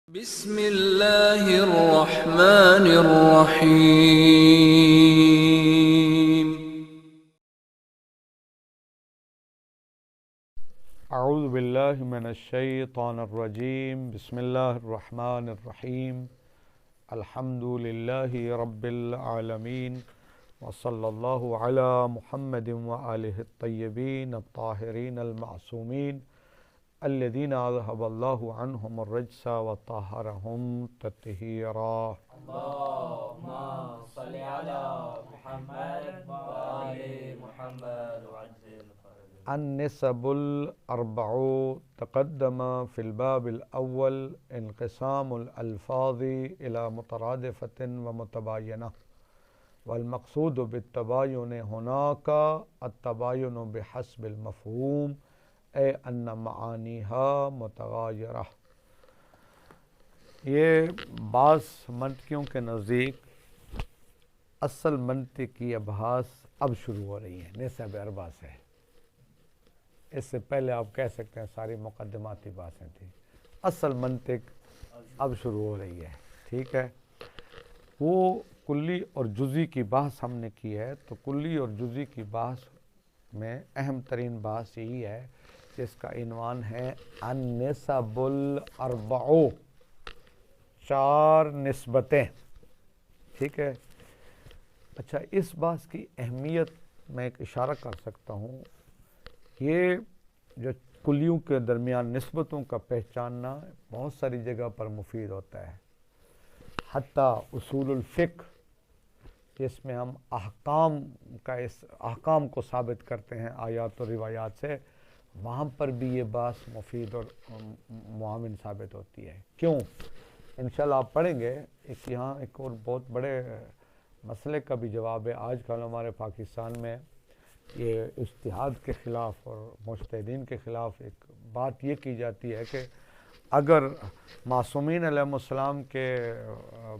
बिस्मिल्लाहिर्रहमानिर्रहीम। अऊज़ु बिल्लाहि मिनश्शैतानिर्रजीम। बिस्मिल्लाहिर्रहमानिर्रहीम। अल्हम्दुलिल्लाहि रब्बिल आलमीन व सल्लल्लाहु अला मुहम्मदिन व आलिहि तय्यबीन अत्ताहिरीन अल-मासूमीन अल्लज़ीना अज़हबल्लाहु अन्हुमुर रज्सा व तहहरहुम तत्हीरा। अल्लाहुम्मा सल्लि अला मुहम्मद व आले मुहम्मद वअज्जिल फरज। अन्निसबुल अर्बअू तक़द्दम फ़िल बाबिल अव्वल इन्क़िसामुल अल्फ़ाज़ि इला मुतरादिफ़तिन व मुतबायिना वल मक़सूद बित्तबायुन हुनाका अत्तबायुन बिहस्बिल मफ़हूम ए अन्न मआनीहा मुतगायिरा। ये बास मंतकियों के नज़दीक असल मंतिक की अबहास अब शुरू हो रही है निसब अरबा से। इससे पहले आप कह सकते हैं सारी मुक़द्दिमाती बातें थी। असल मंतिक अब शुरू हो रही है। ठीक है, वो कुल्ली और जुज़ी की बहस हमने की है। तो कुल्ली और जुज़ी की बहस में अहम तरीन बहस यही है जिसका इन्वान है अन्निसबुल अर्बअू, चार निस्बतें। ठीक है, अच्छा, इस बात की अहमियत मैं एक इशारा कर सकता हूँ। ये जो कुल्लियों के दरमियान निस्बतों का पहचानना बहुत सारी जगह पर मुफीद होता है। हत्ता उसूलुल फ़िक़्ह, जिसमें हम अहकाम को साबित करते हैं आयात और रिवायात से, वहाँ पर भी ये बात मुफीद और मुआविन साबित होती है। क्यों? इंशाल्लाह आप पढ़ेंगे। यहाँ एक और बहुत बड़े मसले का भी जवाब है। आजकल हमारे पाकिस्तान में ये इज्तिहाद के ख़िलाफ़ और मुज्तहिदीन के ख़िलाफ़ एक बात ये की जाती है कि अगर मासूमीन अलैहिस्सलाम के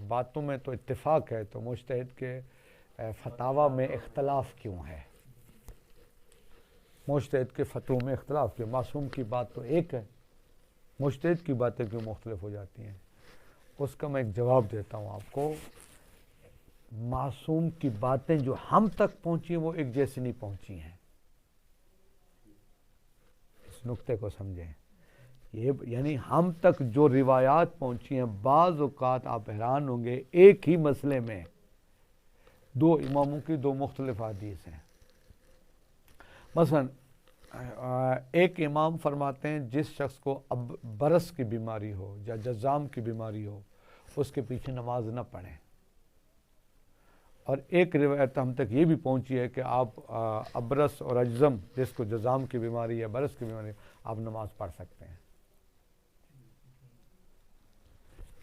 बातों में तो इत्तिफ़ाक़ है तो मुज्तहिद के फतावा में इख्तलाफ क्यों है? मुज्तहिद के फतवों में इख्तलाफ क्यों? मासूम की बात तो एक है, मुज्तहिद की बातें क्यों मुख्तलिफ हो जाती हैं? उसका मैं एक जवाब देता हूँ आपको। मासूम की बातें जो हम तक पहुँची वो एक जैसी नहीं पहुँची हैं। इस नुक्ते को समझें। ये यानी हम तक जो रिवायात पहुँची हैं, बाज़ औक़ात आप हैरान होंगे, एक ही मसले में दो इमामों की दो मुख्तलिफ हदीस हैं। मसलन एक इमाम फरमाते हैं जिस शख्स को अब बरस की बीमारी हो या जज़ाम की बीमारी हो उसके पीछे नमाज न पढ़ें। और एक रिवायत हम तक ये भी पहुंची है कि आप अबरस और अजज़म, जिसको जज़ाम की बीमारी या बरस की बीमारी, आप नमाज पढ़ सकते हैं।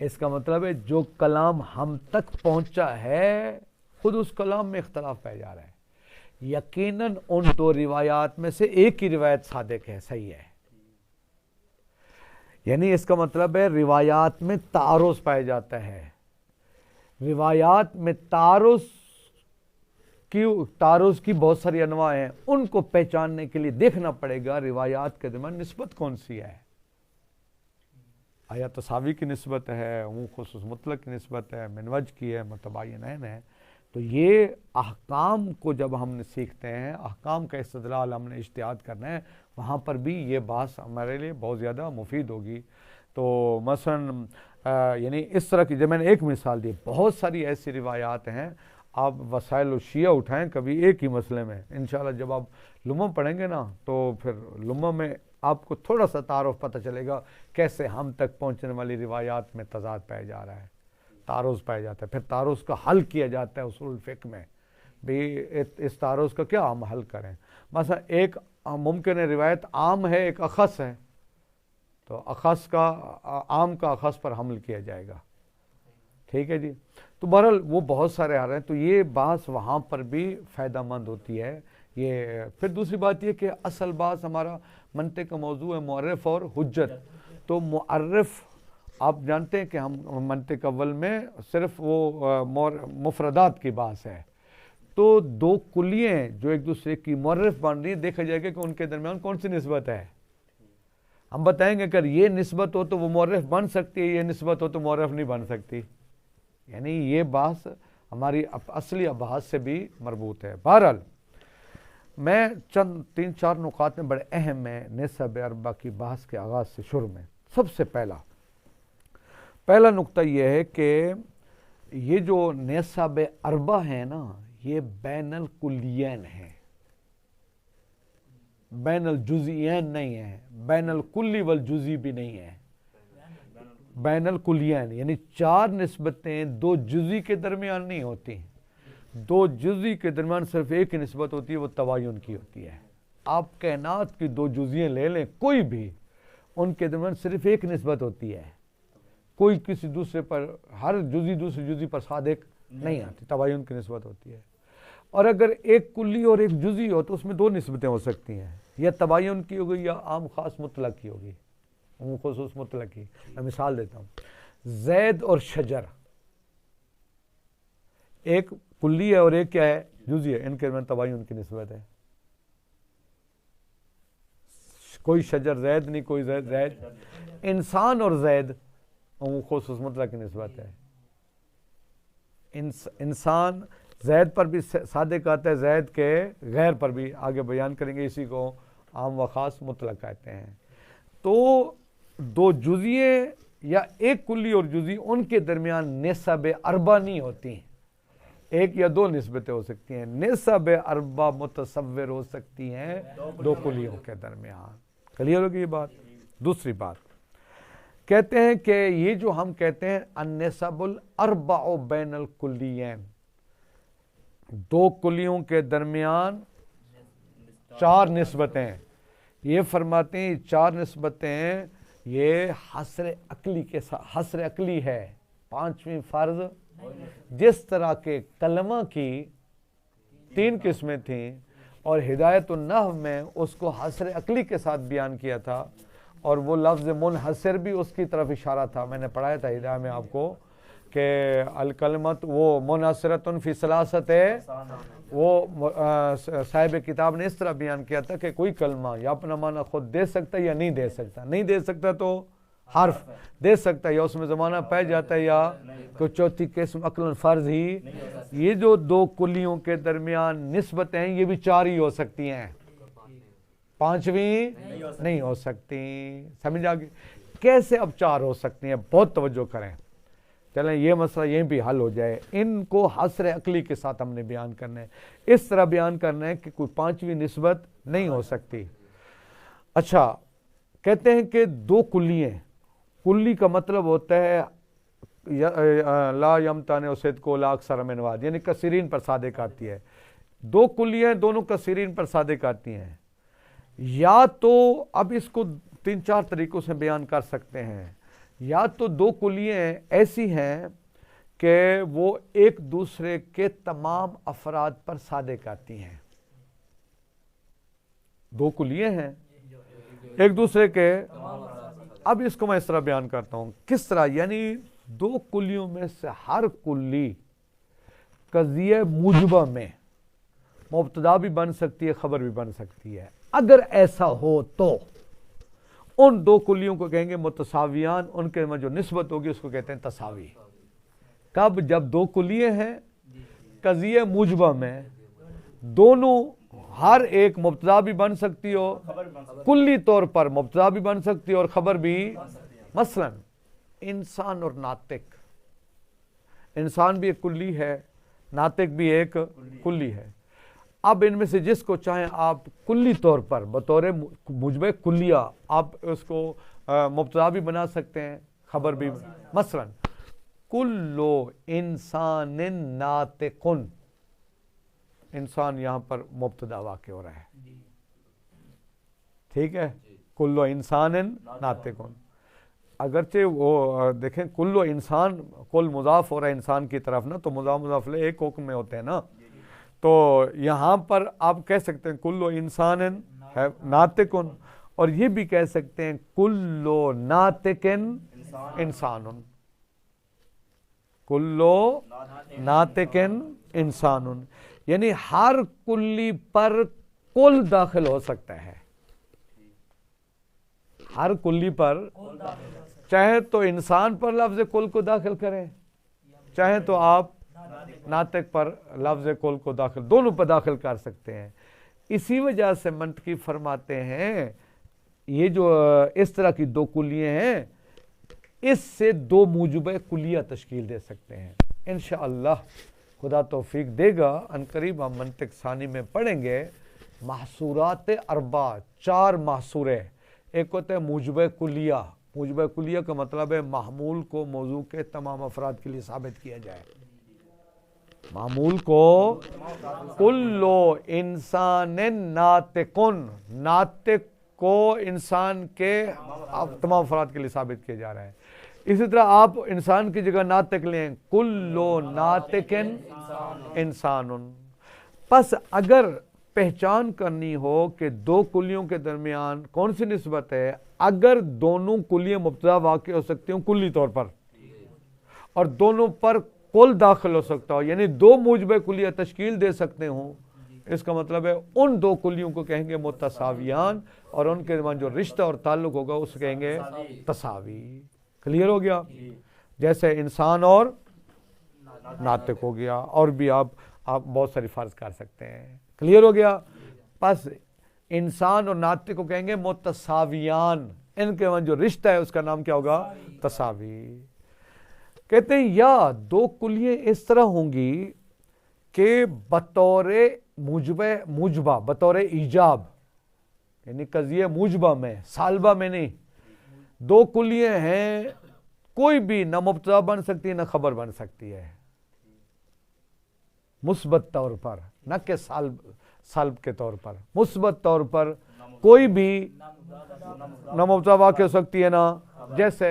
इसका मतलब है जो कलाम हम तक पहुंचा है खुद उस कलाम में इख्तलाफ पाया जा रहा है। यकीनन उन दो रिवायात में से एक ही रिवायत सादिक है, सही है। यानी इसका मतलब है रिवायात में तारुज़ पाया जाता है। रिवायात में तारुज़ की बहुत सारी अनवा हैं। उनको पहचानने के लिए देखना पड़ेगा रिवायात के दरमियान निस्बत कौन सी है। आया तसावी की निस्बत है, वो खुसूस मुतलक की निस्बत है, मिनवज की है, मुतबायिनैन है। तो ये अहकाम को जब हम सीखते हैं, अहकाम का इस्तदलाल हमने इज्तिहाद करना है, वहाँ पर भी ये बात हमारे लिए बहुत ज़्यादा मुफीद होगी। तो मसलन यानी इस तरह की, जब मैंने एक मिसाल दी, बहुत सारी ऐसी रिवायात हैं। आप वसाइल शिया उठाएं कभी एक ही मसले में, इंशाल्लाह जब आप लुम्मा पढ़ेंगे ना तो फिर लुम्मा में आपको थोड़ा सा तारुफ पता चलेगा कैसे हम तक पहुँचने वाली रिवायात में तज़ाद पाया जा रहा है, तारुज़ पाया जाता है। फिर तारुज़ का हल किया जाता है उसूल फ़िक़्ह में भी, इस तारुज़ का क्या हम हल करें। मसला एक मुमकिन है रिवायत आम है, एक अख़स है, तो अख़स का आम का अख़स पर हमल किया जाएगा। ठीक है जी। तो बहरहाल वो बहुत सारे आ रहे हैं। तो ये बात वहाँ पर भी फ़ायदेमंद होती है। ये फिर दूसरी बात ये कि असल बात हमारा मंतिक़ का मौजू है मुअर्रिफ़ और हुज्जत। तो मुअर्रिफ़ आप जानते हैं कि हम मंतिक़ अव्वल में सिर्फ वो मुफ़रदात की बात है। तो दो कुल्लियाँ जो एक दूसरे की मुअर्रिफ़ बन रही है, देखा जाएगा कि उनके दरमियान कौन सी निस्बत है। हम बताएंगे अगर ये निस्बत हो तो वो मौरफ बन सकती है, ये निस्बत हो तो मौरफ नहीं बन सकती। यानी ये बहस हमारी असली अबहास से भी मरबूत है। बहरहाल मैं चंद 3-4 नुकात में बड़े अहम है निस्ब अरबा की बहस के आगाज़ से शुरू में। सबसे पहला नुक्ता यह है कि ये जो निस्ब अरबा है ना, ये बैनल कुलियन है, बैनल जुज़ियन नहीं है, बैनल कुल्ली वल जुज़ी भी नहीं है, बैनल कुलियन। यानी 4 निस्बतें 2 जुज़ी के दरमियान नहीं होती। 2 जुज़ी के दरमियान सिर्फ एक निस्बत होती है, वो तवायुन की होती है। आप कायनात की 2 जुज़ियाँ ले लें कोई भी, उनके दरमियान सिर्फ एक निस्बत होती है, कोई किसी दूसरे पर, हर जुज़ी दूसरे जुज़ी पर सादिक नहीं आती, तवायुन की निस्बत होती है। और अगर एक कुल्ली और एक जुज़ी हो तो उसमें 2 निस्बतें हो सकती हैं, या तबायुन की होगी या आम खास मुतलक की होगी, खुसूस मुतलक की। मैं मिसाल देता हूँ, जैद और शजर, एक कुल्ली है और एक क्या है, जुज़ी है, इनके दरमियान तबायुन की निस्बत है। कोई शजर जैद नहीं, कोई जैद। इंसान और जैद खुसूस मुतलक की निस्बत है। इंसान जैद पर भी सादिक आता है, जैद के गैर पर भी, आगे बयान करेंगे, इसी को आम व खास मुतलक कहते हैं। तो 2 जुज़िये या एक कुल्ली और जुज़ी, उनके दरमियान निस्ब अरबा नहीं होती, एक या 2 निस्बतें हो सकती हैं। निस्ब अरबा मुतसव्विर हो सकती हैं 2 कुलियों के दरमियान। क्लियर होगी ये बात। दूसरी बात कहते हैं कि ये जो हम कहते हैं अन्निसबुल अरबा बैनल कुल्लियैन, 2 कुलियों के दरमियान 4 निस्बतें, ये फरमाते हैं 4 निस्बतें ये हसर अकली के साथ, हसर अकली है। 5वीं फर्ज, जिस तरह के कलमा की 3 किस्में थीं और हिदायत नहव में उसको हसर अकली के साथ बयान किया था, और वो लफ्ज़ मुनहसर भी उसकी तरफ इशारा था। मैंने पढ़ाया था हिदाया में आपको कि अलकलमत वो मुनहसरतुन फी सलासत है, वो साहिब किताब ने इस तरह बयान किया था कि कोई कलमा या अपना माना खुद दे सकता है या नहीं दे सकता। नहीं दे सकता तो हर्फ दे सकता है, या उसमें ज़माना पै जाता है, या कोई चौथी किस्म अक्लन फ़र्ज ही। ये जो 2 कुलियों के दरमियान निस्बतें हैं, ये भी 4 ही हो सकती हैं, 5वीं नहीं हो सकती। समझ आ गई कैसे अब 4 हो सकती हैं? बहुत तवज्जो करें, चलें ये मसला यहीं भी हल हो जाए। इनको हसर अकली के साथ हमने बयान करना है, इस तरह बयान करना है कि कोई 5वीं निस्बत नहीं हो सकती। अच्छा, कहते हैं कि 2 कुल्लियाँ, कुल्ली का मतलब होता है ला यमताने उसेद को ला अक्सर मिनवाद, यानी कसीरीन पर सादिक आती है। 2 कुल्लियाँ दोनों कसीरीन पर सादिक आती हैं। या तो अब इसको 3-4 तरीकों से बयान कर सकते हैं, या तो 2 कुलियाँ ऐसी हैं कि वो एक दूसरे के तमाम अफराद पर सादिक आती हैं। 2 कुलियाँ हैं एक दूसरे के, अब इसको मैं इस तरह बयान करता हूं, किस तरह, यानी 2 कुलियों में से हर कुल्ली कज़िया मुजबा में मुब्तदा भी बन सकती है, खबर भी बन सकती है। अगर ऐसा हो तो उन 2 कुलियों को कहेंगे मुतसावियान, उनके में जो निस्बत होगी उसको कहते हैं तसावी। कब? जब 2 कुलियाँ हैं कज़िया मुजबा में, दोनों हर एक मुब्तदा भी बन सकती हो, कुल्ली तौर पर मुब्तदा भी बन सकती है और खबर भी। मसलन इंसान और नातिक, इंसान भी एक कुल्ली है, नातिक भी एक कुल्ली है। अब इनमें से जिसको चाहें आप कुल्ली तौर पर बतौर मुजबे कुल्लिया आप उसको मुब्तदा भी बना सकते हैं, खबर भी। मसलन कुल्लो इंसान नातिकुन, इंसान यहां पर मुब्तदा वाक़ हो रहा है, ठीक है। कुल्लो इंसान नातिकुन, अगरचे वो देखें कुल्लो इंसान, कुल मुजाफ हो रहा है इंसान की तरफ ना, तो मुजाफ मुजाफ ले एक हुक्म में होते हैं ना, तो यहाँ पर आप कह सकते हैं कुल्लो इंसान है नातिकुन, और ये भी कह सकते हैं कुल्लो नातिकिन इंसानुन, कुल्लो नातिकिन इंसानुन, यानी हर कुल्ली पर कुल दाखिल हो सकता है, हर कुल्ली पर, चाहे तो इंसान पर लफ्ज़ कुल को दाखिल करें, चाहे तो आप नातिक पर लफ्ज़ कुल को दाखिल, दोनों पर दाखिल कर सकते हैं। इसी वजह से मंतकी फरमाते हैं ये जो इस तरह की दो कुलियाँ हैं, इससे दो मूजुब कुलिया तश्कील दे सकते हैं। इंशाअल्लाह खुदा तौफीक देगा, अनकरीब हम मंतिक सानी में पढ़ेंगे महसूरात अरबा, 4 महसूरे। एक होता है मूजुब कुलिया। मूजुब कुलिया का मतलब है मामूल को मौजू के तमाम अफराद के लिए साबित किया जाए। मामूल को कुल्लो इंसान नातिकुन, नातिक को इंसान के तमाम अफराद के लिए साबित किया जा रहा है। इसी तरह आप इंसान की जगह नातिक लें, कुल्लो नातिकिन इंसानुन। बस अगर पहचान करनी हो कि दो कुलियों के दरमियान कौन सी निस्बत है, अगर दोनों कुलियाँ मुब्तदा वाक़ हो सकती हूँ कुल्ली तौर पर, और दोनों पर कुल दाखिल हो सकता हो, यानी दो मूजब कुलिया तश्कील दे सकते हो, इसका मतलब है उन दो कुलियों को कहेंगे मुतसावियान, और उनके दरमियान जो रिश्ता और ताल्लुक होगा उसे कहेंगे तसावी। क्लियर हो गया? जैसे इंसान और नातिक हो गया, और भी आप बहुत सारी फर्ज कर सकते हैं। क्लियर हो गया? बस इंसान और नातिक को कहेंगे मुतसावियान, इनके दरमियान जो रिश्ता है उसका नाम क्या होगा? तसावी। कहते हैं या दो कुलियाँ इस तरह होंगी कि बतौर मुजबा, बतौर ईजाब, यानी कज़िया मुजबा में, सालबा में नहीं, दो कुलियाँ हैं, कोई भी ना मुब्तदा बन सकती है ना खबर बन सकती है, मुस्बत तौर पर, न के साल्ब के तौर पर, मुस्बत तौर पर कोई भी ना मुब्तदा वाक़ हो सकती है ना, जैसे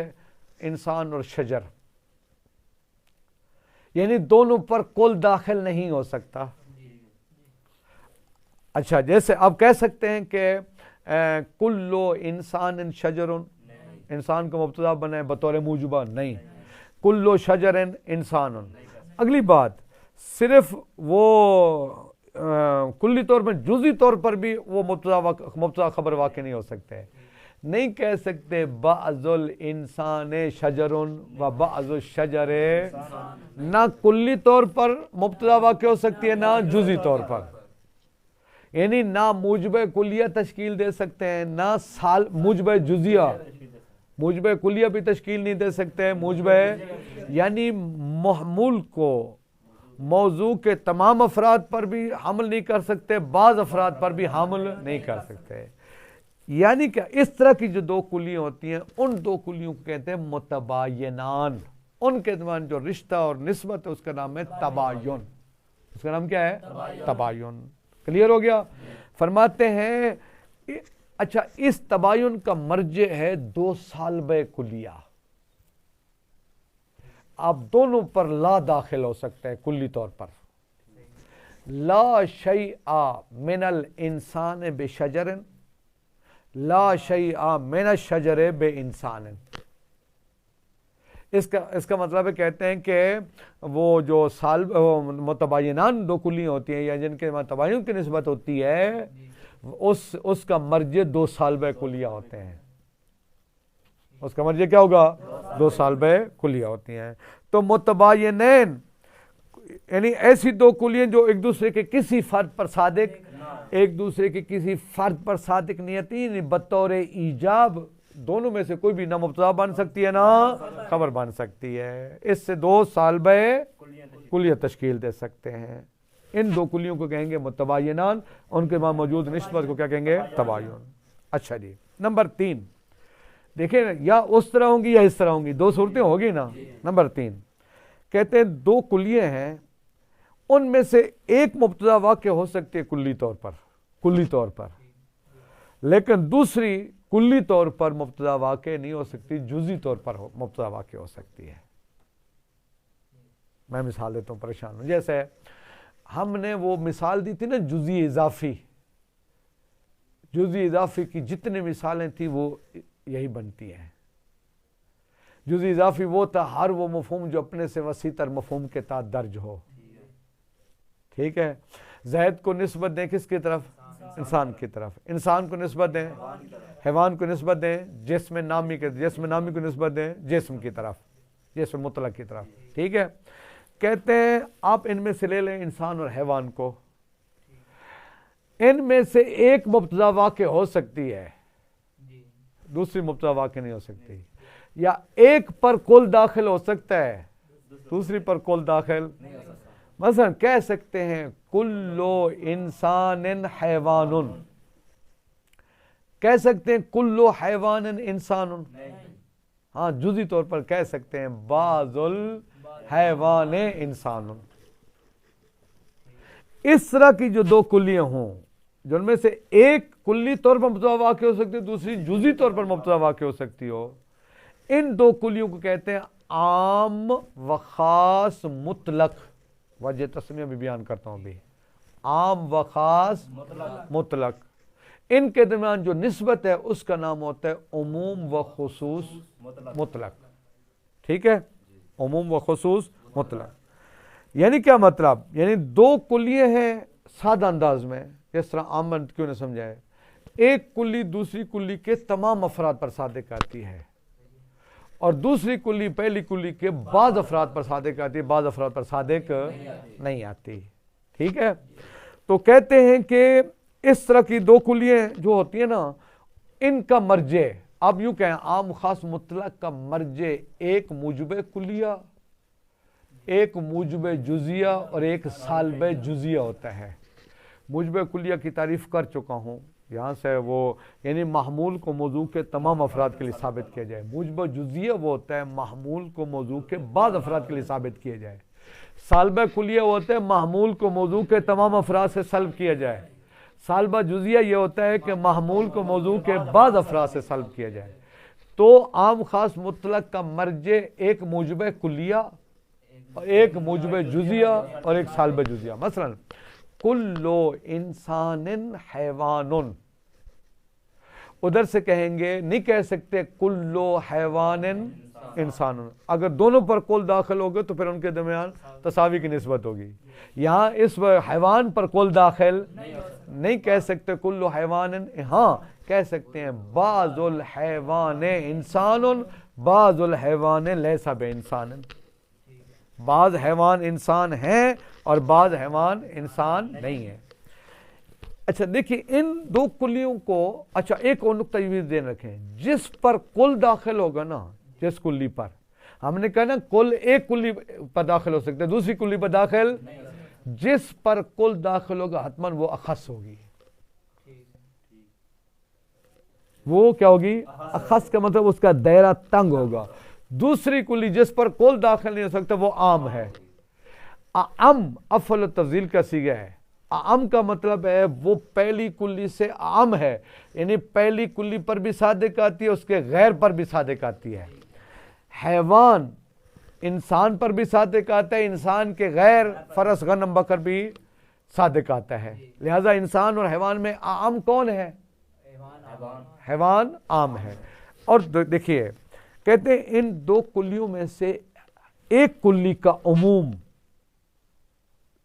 इंसान और शजर, यानी दोनों पर कुल दाखिल नहीं हो सकता। अच्छा, जैसे आप कह सकते हैं कि कुल्लो इंसान शजरुन, इंसान को मुब्तदा बनाए बतौर मूजुबा, नहीं, कुल्लो शजरन इंसानुन। अगली बात, सिर्फ वो कुल्ली तौर पर, जुज़ी तौर पर भी वो मुब्तदा खबर वाक़ नहीं हो सकते। नहीं कह सकते बाज़ुल इंसान शजरुन व बाज़ुल शजरे, ना कुल्ली तौर पर मुब्तदा वाक़ हो सकती है ना जुज़ी तौर पर, यानी ना मूजब कुलिया तश्कील दे सकते हैं, ना साल मूजब जुजिया, मूजब कुलिया भी तश्कील नहीं दे सकते हैं, मूजब यानी महमूल को मौजू के तमाम अफराद पर भी हमल नहीं कर सकते, बाज़ अफराद पर भी हमल नहीं कर सकते। यानी क्या, इस तरह की जो दो कुलियाँ होती हैं, उन दो कुलियों को कहते हैं मुतबायनान, उनके दरमियान जो रिश्ता और निस्बत है उसका नाम है तबायुन। उसका नाम क्या है? तबायुन। क्लियर हो गया? फरमाते हैं अच्छा, इस तबायुन का मर्ज है दो सालबे कुलिया। आप दोनों पर ला दाखिल हो सकते हैं कुल्ली तौर पर। ला शैआ मिनल इंसान बेशजरन, ला शैआ मिन शजरे बे इंसान। इसका मतलब है, कहते हैं कि वो जो साल मुतबायनान दो कुलियाँ होती हैं, या जिनके तबायुन की निस्बत होती है, उसका मर्ज दो सालबे कुलिया होते हैं। उसका मर्ज क्या होगा? दो सालबे कुलिया होती हैं। तो मुतबायनैन यानी ऐसी दो कुलियाँ जो एक दूसरे के किसी फर्द पर सादिक, एक दूसरे के किसी फर्द पर सादिक नियती, बतौर ईजाब दोनों में से कोई भी ना मुब्तदा बन सकती है ना खबर बन सकती है। इससे दो सालबे कुलिया तश्कील दे सकते हैं। इन दो कुलियों को कहेंगे मुतबायनान, उनके वहाँ मौजूद निस्बत को क्या कहेंगे? तबायुन। अच्छा जी, नंबर 3 देखिए, या उस तरह होंगी या इस तरह होंगी, दो सूरतें होगी ना। नंबर 3 कहते हैं दो कुलियाँ हैं, उनमें से एक मुब्तदा वाक़ हो सकती है कुल्ली तौर पर, लेकिन दूसरी कुल्ली तौर पर मुब्तदा वाक़ नहीं हो सकती, जुज़ी तौर पर मुब्तदा वाक़ हो सकती है। मैं मिसाल देता हूँ, परेशान हूँ। जैसे हमने वो मिसाल दी थी ना जुज़ी इजाफ़ी की जितनी मिसालें थी वो यही बनती हैं। जुज़ी इजाफ़ी वो था हर वो मफ़हूम जो अपने से वसीतर मफ़हूम के तहत दर्ज हो। ठीक है, ज़ैद को निस्बत दें किसकी तरफ? इंसान की तरफ, इंसान को निस्बत दें हैवान को निस्बत दें, जिस्म नामी को निस्बत दें जिस्म की तरफ, जिस्म मुतलक की तरफ। ठीक है, कहते हैं आप इनमें से ले लें इंसान और हैवान को, इनमें से एक मुब्तदा वाक़े हो सकती है, दूसरी मुब्तदा वाक़े नहीं हो सकती, या एक पर कुल दाखिल हो सकता है, दूसरी पर कुल दाखिल। मसलन कह सकते हैं कुल्लो इंसान हैवानुन, कह सकते हैं कुल्लो हैवान इंसानुन। हाँ, जुज़ी तौर पर कह सकते हैं बाजुल हैवान इंसानुन। इस तरह की जो दो कुल्लियां हों, जिनमें से एक कुल्ली तौर पर मुब्तदा वाक़े हो सकती है, दूसरी जुज़ी तौर पर मुब्तदा वाक़े हो सकती हो, इन दो कुल्लियों को कहते हैं आम व खास मुतलक। वजह तस्मीया भी बयान करता हूं अभी, आम व खास मुतलक, इनके दरमियान जो निस्बत है उसका नाम होता है उमूम व खुसूस मुतलक। ठीक है, उमूम व खुसूस मुतलक। यानी क्या मतलब, यानी दो कुल्लियां हैं सादा अंदाज में, जिस तरह आमन क्यों ने समझाए, एक कुल्ली दूसरी कुल्ली के तमाम अफराद पर सादिक आती है, और दूसरी कुल्ली पहली कुल्ली के बाद अफराद पर सादिक आती है, बाद अफराद पर सादिक नहीं आती। ठीक है, तो कहते हैं कि इस तरह की दो कुल्लियां जो होती है ना, इनका मर्जे, अब यूं कहें आम खास मुतलक का मर्जे एक मूजब कुल्लिया, एक मूजब जुजिया और एक साल्ब जुजिया होता है। मूजब कुल्लिया की तारीफ कर चुका हूं, यहाँ से वो यानी महमूल को मौजू के तमाम अफराद के लिए साबित किया जाए। मूजब जुजिया वो होता है महमूल को मौजू के बाद अफराद के लिए साबित किया जाए। साल्ब कुल्लिया वो होता है महमूल को मौजू के तमाम अफराद से सल्ब किया जाए। साल्बा जुजिया ये होता है कि महमूल को मौजू के बाद अफराद से सल्ब किया जाए। तो आम खास मुतलक का मर्जे एक मूजब कुल्लिया और एक मूजब जुजिया और एक साल्ब जुजिया। मसलन कुल्लो इंसानिन हैवानुन, उधर से कहेंगे, नहीं कह सकते कुल्लो हैवानिन इंसानुन। अगर दोनों पर कुल दाखिल हो गए तो फिर उनके दरमियान तसावी की निस्बत होगी। यहाँ इस हैवान पर कुल दाखिल नहीं कह सकते कुल्लो हैवानिन, हाँ कह सकते हैं बाजुल हैवान इंसानुन बाजुल हैवान लैसा बे इंसान। बाज हैवान इंसान हैं और बाज हैवान इंसान नहीं है। अच्छा देखिए इन दो कुल्लियों को, अच्छा एक और नुक्ता ये ध्यान रखें, जिस पर कुल दाखिल होगा ना, जिस कुल्ली पर, हमने कहा ना कुल एक कुल्ली पर दाखिल हो सकते हैं, दूसरी कुल्ली पर दाखिल, जिस पर कुल दाखिल होगा हतमन वो अखस होगी। वो क्या होगी? अखस का मतलब उसका दायरा तंग होगा। दूसरी कुल्ली जिस पर कुल दाखिल नहीं हो सकता वो आम है। आम अफल तफजील का सीगा है। आम का मतलब है वो पहली कुल्ली से आम है, यानी पहली कुल्ली पर भी सादिक आती है, उसके गैर पर भी सादिक आती है। हैवान इंसान पर भी सादिक आता है, इंसान के गैर फरस गनम बकर भी सादिक आता है। लिहाजा इंसान और हैवान में आम कौन है? हैवान आम है। और देखिए कहते हैं इन दो कुल्लियों में से एक कुल्ली का उमूम,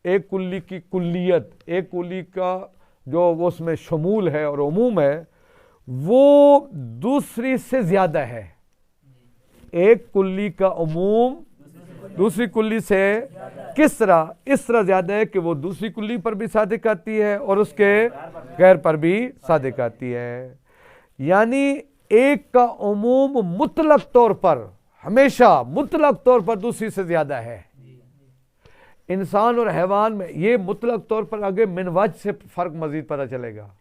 एक कुल्ली की कुल्लियत, एक कुल्ली का जो उसमें शमूल है और उमूम है, वो दूसरी से ज्यादा है। एक कुल्ली का उमूम दूसरी कुल्ली से किस तरह? इस तरह ज्यादा है कि वो दूसरी कुल्ली पर भी सादिक आती है और उसके गैर पर भी सादिक आती है। यानी एक का उमूम मुतलक तौर पर, हमेशा मुतलक तौर पर दूसरी से ज्यादा है। इंसान और हैवान में ये मुतलक तौर पर आगे मिनवाज से फर्क मजीद पता चलेगा।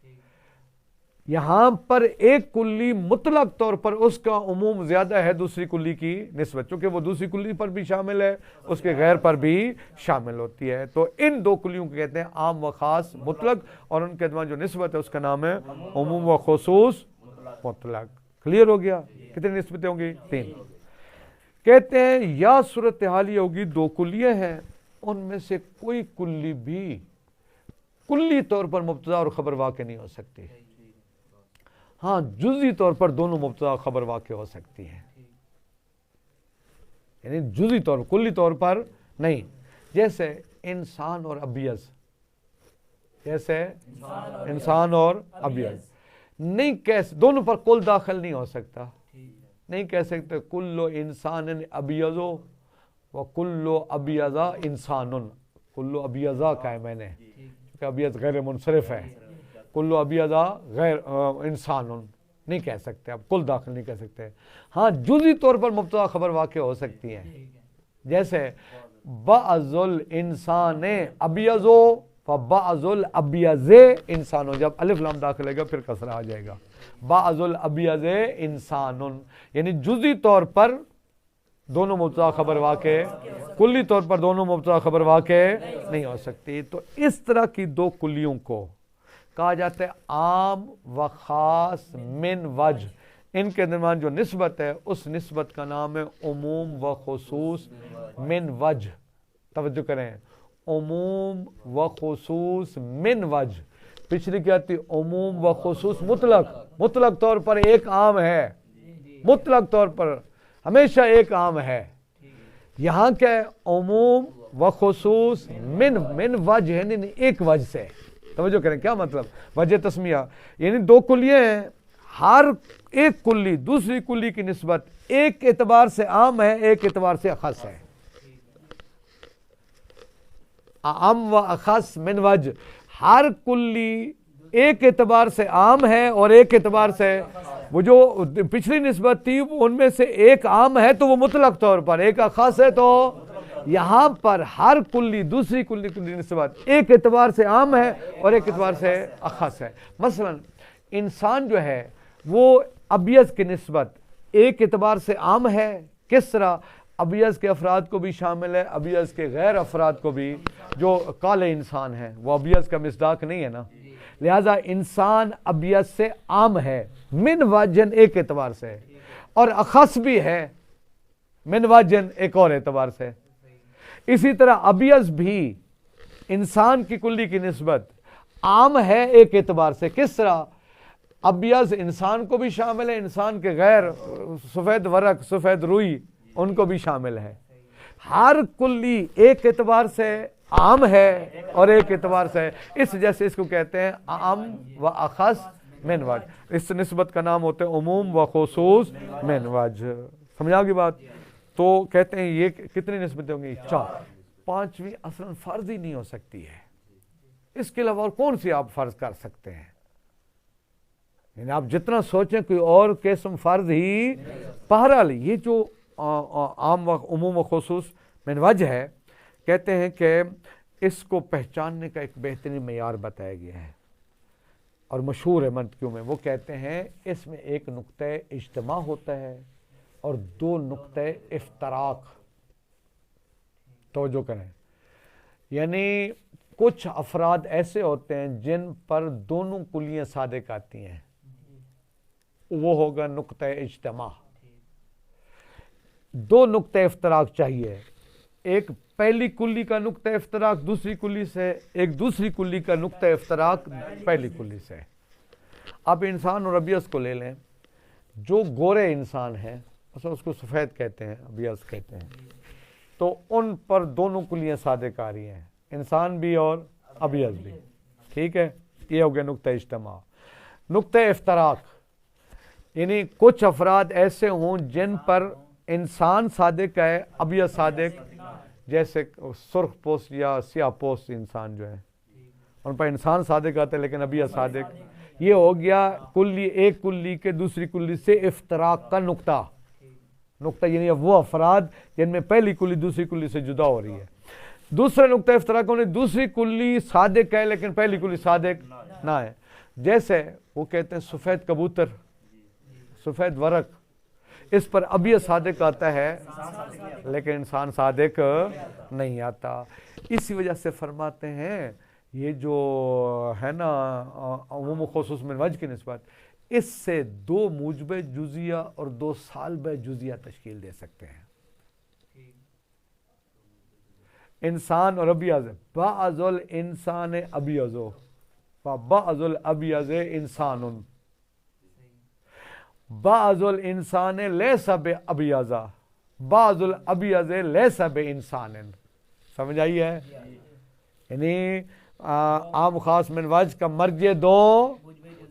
यहां पर एक कुल्ली मुतलक तौर पर उसका उमूम ज्यादा है दूसरी कुल्ली की निस्बत, चूंकि वो दूसरी कुल्ली पर भी शामिल है, उसके गैर पर भी शामिल होती है। तो इन दो कुल्लियों को कहते हैं आम व खास मुतलक, और उनके दरमियान जो निस्बत है उसका नाम है उमूम व खुसूस मुतलक। क्लियर हो गया? कितनी निस्बतें होंगी? 3। कहते हैं या सूरत हाल ये होगी दो कुल्लियां हैं, उनमें से कोई कुल्ली भी कुल्ली तौर पर मुब्तदा और खबर वाक़े नहीं हो सकती। हाँ, जुज़ी तौर पर दोनों मुब्तदा खबर वाक़े हो सकती हैं, यानी जुज़ी तौर पर, कुल्ली तौर पर नहीं। जैसे इंसान और अबियस, जैसे इंसान और अबियज नहीं कह, दोनों पर कुल दाखिल नहीं हो सकता, नहीं कह सकते कुल्लो इंसान अबियजो व कुल्लो अबियजा इंसानुन। कुल्लो अबियजा का है मैंने, क्योंकि अबियज गैर मुनसरिफ है, कुल्लो अबियजा गैर इंसानुन नहीं कह सकते, आप कुल दाखिल नहीं कह सकते। हाँ, जुज़ी तौर पर मुब्तदा खबर वाक़ हो सकती है, जैसे बअज़ुल इंसान अबियज़ो व बअज़ुल अबियज़े इंसानो, जब अलिफ लाम दाखिल होगा फिर कसरा आ जाएगा, बअज़ुल अबियज़े इंसानुन, यानी जुज़ी तौर पर दोनों मुब्तदा खबर वाक़े, कुल्ली तौर पर दोनों मुब्तदा खबर वाक़े नहीं हो सकती। तो इस तरह की दो कुल्लियों को कहा जाता है आम व ख़ास मिन वज, इनके दरमियान जो निस्बत है उस निस्बत का नाम है उमूम व खुसूस मिन वज। तवज्जो करें, उमूम व खुसूस मिन वज। पिछली क्या थी? उमूम व खुसूस मुतलक, मुतलक तौर पर एक आम है, मुतलक तौर पर हमेशा एक आम है। यहाँ क्या है? उमूम व खुसूस मिन वज, यानी एक वज से। तवज्जो करें, क्या मतलब? वजह तस्मिया यानी दो कुल्लियाँ हैं, हर एक कुल्ली दूसरी कुल्ली की निस्बत एक एतबार से आम है, एक एतबार से अखस है। आम व अखस मिन वज, हर कुल्ली एक एतबार से आम है और एक एतबार से, वो जो पिछली निस्बत थी उनमें से एक आम है तो वो मुतलक तौर पर, एक अखस है, तो यहाँ पर हर कुल्ली दूसरी कुल्ली की निस्बत एक एतबार से आम है और एक एतबार से अखस है। मसलन इंसान जो है वो अबियज की निस्बत एक एतबार से आम है, किस तरह? अबियज के अफराद को भी शामिल है, अबियज के गैर अफराद को भी। जो काले इंसान है वो अबियज का मिसदाक नहीं है ना, लिहाजा इंसान अबियज से आम है मिन वाजन एक एतबार से, और अखस भी है मिन वाजन एक और एतबार से। इसी तरह अबियज भी इंसान की कुल्ली की निस्बत आम है एक एतबार से, किस तरह? अबियज इंसान को भी शामिल है, इंसान के गैर सफ़ेद वरक सफ़ेद रुई उनको भी शामिल है। हर कुल्ली एक एतबार से आम है और एक एतबार से, इस जैसे इसको कहते हैं आम व अखस मिन वज। इस निस्बत का नाम होता है उमूम व खुसूस मिन वज। समझा की बात? तो कहते हैं ये कितनी निस्बतें होंगी? 4। 5वीं असलन फर्ज ही नहीं हो सकती है, इसके अलावा और कौन सी आप फर्ज कर सकते हैं? यानी आप जितना सोचें कोई और किस्म फर्ज ही। बहरहाल ये जो आम व उमूम व खुसूस मिन वज है, कहते हैं कि इसको पहचानने का एक बेहतरीन मेयार बताया गया है और मशहूर है मंतकियों में। वो कहते हैं इसमें एक नुक्ते इज्तिमा होता है और 2 नुक्ते इफ्तराक। तवज्जो करें, यानी कुछ अफराद ऐसे होते हैं जिन पर दोनों कुलियाँ सादिक आती हैं, वो होगा नुक्ते इज्तिमा। 2 नुक्ते इफ्तराक चाहिए, एक पहली कुल्ली का नुक्ता इफ्तराक दूसरी कुल्ली से, एक दूसरी कुल्ली का नुक्ता इफ्तराक पहली कुल्ली से। आप इंसान और अबियस को ले लें, जो गोरे इंसान हैं उसको सफ़ेद कहते हैं, अबियस कहते हैं, तो उन पर दोनों कुल्लियाँ सादिक आ रही हैं, इंसान भी और अबियस भी। ठीक है, ये हो गया नुक्ता इज्तिमा। नुक्ता इफ्तराक यानी कुछ अफराद ऐसे हों जिन पर इंसान सादिक है, अबियस सादिक, जैसे सुर्ख पोस्ट या सियाह पोस्ट इंसान जो है उन पर इंसान सादिक आता है लेकिन अबियस सादिक। ये हो गया कुल्ली, एक कुल्ली के दूसरी कुल्ली से इफ्तराक का नुक्ता। नुक्ता यानी वो अफराद जिनमें पहली कुल्ली दूसरी कुल्ली से जुदा हो रही है। दूसरा नुक्ता इफ्तराक होने, दूसरी कुल्ली सादिक है लेकिन पहली कुल्ली सादिक ना है। जैसे वो कहते हैं सफ़ेद कबूतर, सफ़ेद वरक, इस पर अबियस सादिक आता है लेकिन इंसान सादिक नहीं आता। इसी वजह से फरमाते हैं ये जो है ना उमूम खुसूस मिन वज की निस्बत, इससे 2 मूजब जुजिया और 2 साल्ब जुजिया तश्कील दे सकते हैं। इंसान और अबियज, बाअजुल इंसान अबियजो व बाअजुल अबियज इंसानुन, बाजुल इंसान लैसा बे अबियाजा, बाजुल अबियाजे लैसा बे इंसान। समझ आई है? यानी आम खास मिनवाज का मर्ज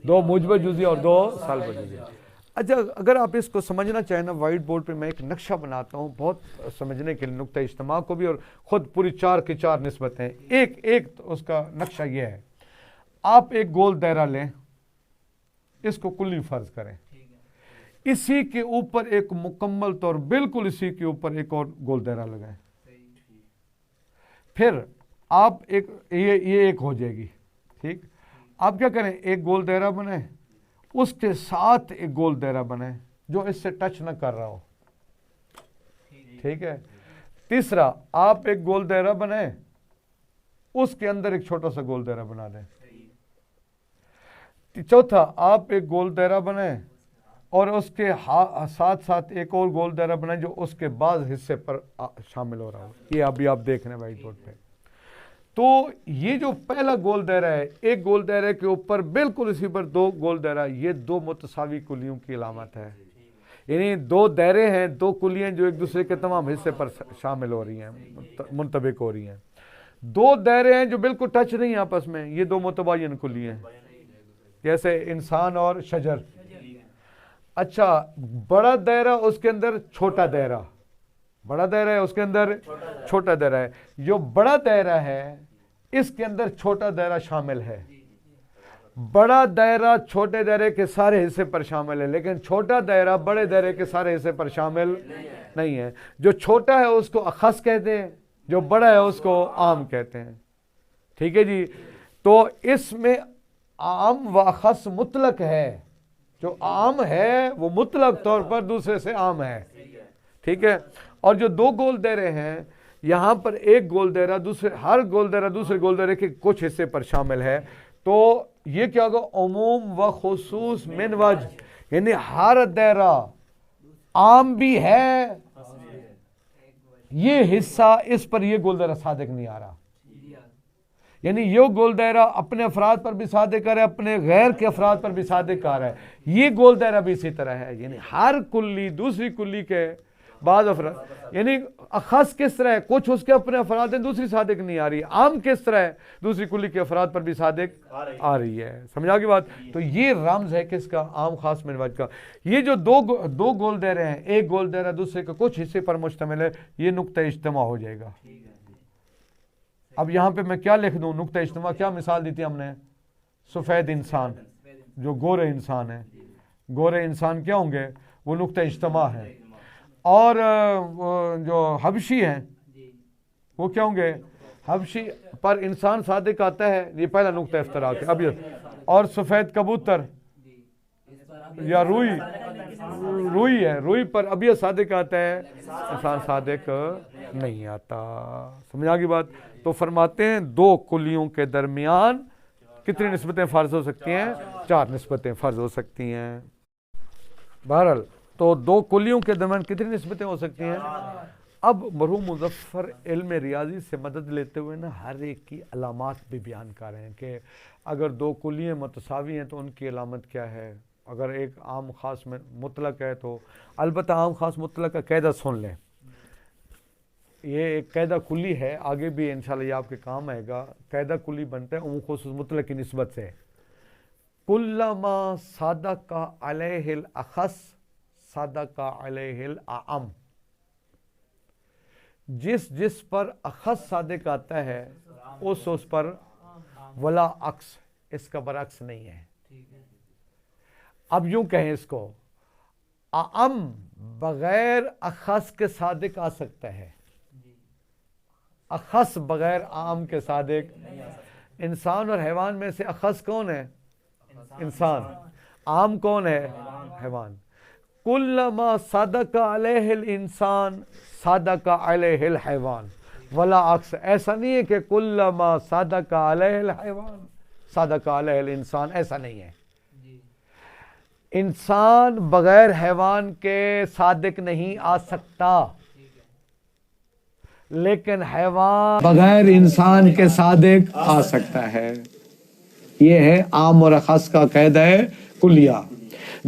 दो मुजब जुज़ी और दो सल्ब जुज़ी। अच्छा, अगर आप इसको समझना चाहें ना, वाइट बोर्ड पे मैं एक नक्शा बनाता हूँ बहुत समझने के लिए, नुक्ता इज्तिमा को भी और ख़ुद पूरी 4 की 4 निस्बतें। एक तो उसका नक्शा ये है, आप एक गोल दायरा लें, इसको कुल्ली फ़र्ज करें, इसी के ऊपर एक मुकम्मल तौर बिल्कुल इसी के ऊपर एक और गोल दायरा लगाएं, फिर आप ये एक हो जाएगी। ठीक, आप क्या करें, एक गोल दायरा बनाए, उसके साथ एक गोल दायरा बनाए जो इससे टच न कर रहा हो। ठीक है, तीसरा आप एक गोल दायरा बनाए, उसके अंदर एक छोटा सा गोल दायरा बना दें। चौथा, आप एक गोल दायरा बनाए और उसके साथ साथ एक और गोल दायरा बनाए जो उसके बाद हिस्से पर शामिल हो रहा हो। ये अभी आप देख रहे हैं वाइट बोर्ड पे। तो ये जो पहला गोल दायरा है, एक गोल दायरे के ऊपर बिल्कुल इसी पर 2 गोल दायरा, ये 2 मुतसावी कुलियों की अलामत है। यानी 2 दायरे हैं, 2 कुलियाँ जो एक दूसरे के तमाम हिस्से पर शामिल हो रही हैं, मुंतबिक हो रही हैं। 2 दायरे हैं जो बिल्कुल टच नहीं है आपस में, ये 2 मुतबायन कुलियाँ हैं, जैसे इंसान और शजर। अच्छा, बड़ा दायरा उसके अंदर छोटा दायरा, बड़ा दायरा है उसके अंदर छोटा दायरा है। जो बड़ा दायरा है इसके अंदर छोटा दायरा शामिल है। बड़ा दायरा छोटे दायरे के सारे हिस्से पर शामिल है, लेकिन छोटा दायरा बड़े दायरे के सारे हिस्से पर शामिल नहीं है। जो छोटा है उसको अखस कहते हैं, जो बड़ा है उसको आम कहते हैं। ठीक है जी, तो इसमें आम व अखस मुतलक है। जो आम है वो मुतलक तौर पर दूसरे से आम है। ठीक है, और जो 2 गोल दायरे हैं, यहाँ पर एक गोल दायरा हर गोल दायरा दूसरे गोल दायरे के कुछ हिस्से पर शामिल है। तो ये क्या होगा, उमूम व खुसूस मिन वज, यानी हर दायरा आम भी है, ये हिस्सा इस पर ये गोल दायरा सादिक नहीं आ रहा। यानी ये गोल दायरा अपने अफराद पर भी सादिक आ रहा है, अपने गैर के अफराद पर भी सादिक आ रहा है। ये गोल दायरा भी इसी तरह है, यानी हर कुल्ली दूसरी कुल्ली के बाद अफराद, यानी अखास किस तरह है, कुछ उसके अपने अफराद हैं, दूसरी सादिक नहीं आ रही। आम किस तरह है, दूसरी कुल्ली के अफराद पर भी सादिक आ रही है। समझा की बात? तो ये रम्ज है किसका, आम खास मिनवाज का। ये जो दो गोल दायरे हैं, एक गोल दायरा दूसरे के कुछ हिस्से पर मुश्तमिल है, ये नुक्ता इज्तिमा हो जाएगा। अब यहाँ पे मैं क्या लिख दूँ, नुक्ता इज्तिमा, क्या मिसाल दी थी हमने, सफ़ेद इंसान, जो गोरे इंसान है, गोरे इंसान क्या होंगे, वो नुक्ता इज्तिमा है। और जो हबशी हैं वो क्या होंगे, हबशी पर इंसान सादिक आता है, ये पहला नुक्ता इफ्तराक है। अब ये और सफ़ेद कबूतर या रुई है, रुई पर अब ये सादिक आता है, इंसान सादिक नहीं आता। समझा की बात? तो फरमाते हैं 2 कुलियों के दरमियान कितनी निस्बतें फ़र्ज हो सकती हैं, 4 निस्बतें फ़र्ज हो सकती हैं। बहरहाल तो 2 कुलियों के दरमियान कितनी निस्बतें हो सकती हैं। अब मरहूम मुज़फ़्फ़र इल्म रियाजी से मदद लेते हुए ना हर एक की अलामात भी बयान कर रहे हैं कि अगर 2 कुलियाँ मुतसावी हैं तो उनकी अलामत क्या है। अगर एक आम खास में मुतलक है तो अलबत्ता आम खास मुतलक का कायदा सुन लें, ये एक कायदा कुली है, आगे भी इंशाल्लाह ये आपके काम आएगा। कायदा कुली बनता है उम खुसूस मुतलक की निस्बत से, कुल्लमा सादका अलैहिल अखस सादका अलैहिल आम, जिस पर अखस सादिक आता है उस पर वला अक्स, इसका बरअक्स नहीं है। अब यूं कहें इसको, आम बगैर अखस के सादिक आ सकता है, अखस बगैर आम के सादिक। इंसान और हैवान में से अखस कौन है, इंसान, आम कौन है, हैवान। कुल्लमा सादका अलैहिल इंसान सादका अलैहिल हैवान वला अक्स। ऐसा नहीं है कि कुल्लमा सादका अलैहिल हैवान सादका अलैहिल इंसान, ऐसा नहीं है। इंसान बगैर हैवान के सादिक नहीं आ सकता, लेकिन हैवान बगैर इंसान के सादिक आ सकता है। यह है आम और अखस का कायदा है कुलिया।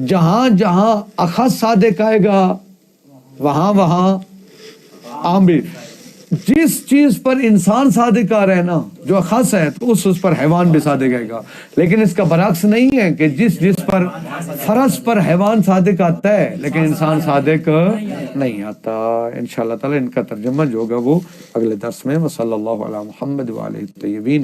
जहां जहां अखस सादिक आएगा वहां आम भी। जिस चीज पर इंसान सादिक आ रहे हैं ना, जो खास है, तो उस पर हैवान भी सादिक आएगा। लेकिन इसका बरक्स नहीं है कि जिस पर फर्ज पर हैवान सादिक आता है लेकिन इंसान सादिक नहीं आता। इंशाअल्लाह ताला इनका तर्जुमा जो होगा वो अगले दर्स में। वसल्लल्लाहु अला मुहम्मद व आलिहि तय्यबीन।